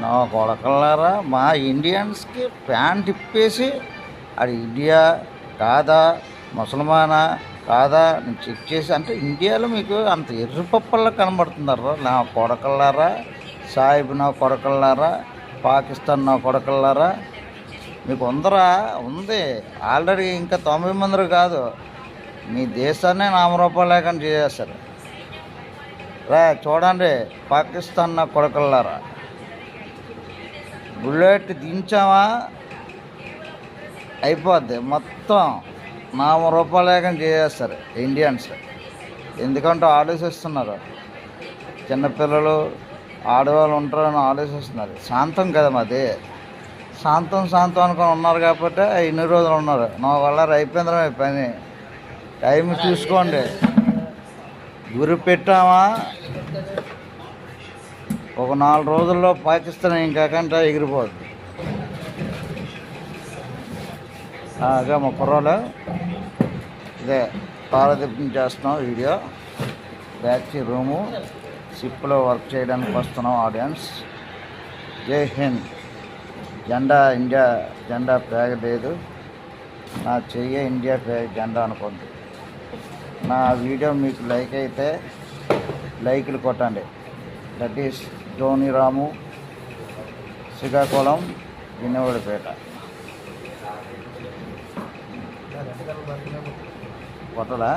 నా కొడకల్లారా, మా ఇండియన్స్కి ప్యాంట్ ఇప్పేసి అది ఇండియా కాదా, ముసల్మానా కాదా నేను చెక్ చేసి, అంటే ఇండియాలో మీకు అంత ఎర్రిపప్పల్లా కనబడుతున్నారా నా కొడకల్లారా, సాహిబ్ నా కొడకల్లారా, పాకిస్తాన్ నా కొడకల్లారా. మీకు ఉంది ఆల్రెడీ. ఇంకా 90 మంది కాదు, మీ దేశాన్నే నామరూపాలు లేకుండా చేసేస్తారు. చూడండి, పాకిస్తాన్ నా కొడకల్లారా, బుల్లెట్ దించామా అయిపోద్ది, మొత్తం నామరూపాలు లేకుండా చేసేస్తారు ఇండియన్స్. ఎందుకంటే ఆలోచిస్తున్నారు, చిన్నపిల్లలు ఆడవాళ్ళు ఉంటారని ఆలోచిస్తున్నారు. శాంతం కదా మాది, శాంతం అనుకొని ఉన్నారు కాబట్టి ఇన్ని రోజులు ఉన్నారు. నా వల్ల అయిపోయిందా పని. టైం చూసుకోండి, గురి పెట్టామా ఒక 4 రోజుల్లో పాకిస్తాన్ ఇంకాకంటే ఎగిరిపోద్ది. అదే మా కుర్రోలు ఇదే పారదీపం చేస్తున్నాం. వీడియో బ్యాచ్ రూము షిప్లో వర్క్ చేయడానికి వస్తున్నాం. ఆడియన్స్ జై హింద్. ఇండియా జెండా ఫ్లాగ్ లేదు, నా చెయ్యి ఇండియా ఫ్లాగ్ జెండా అనుకోండి. నా వీడియో మీకు లైక్ అయితే లైకులు కొట్టండి. That is Dhoni Ramu, Srikakulam, Vinodipeta. కొట్టలా?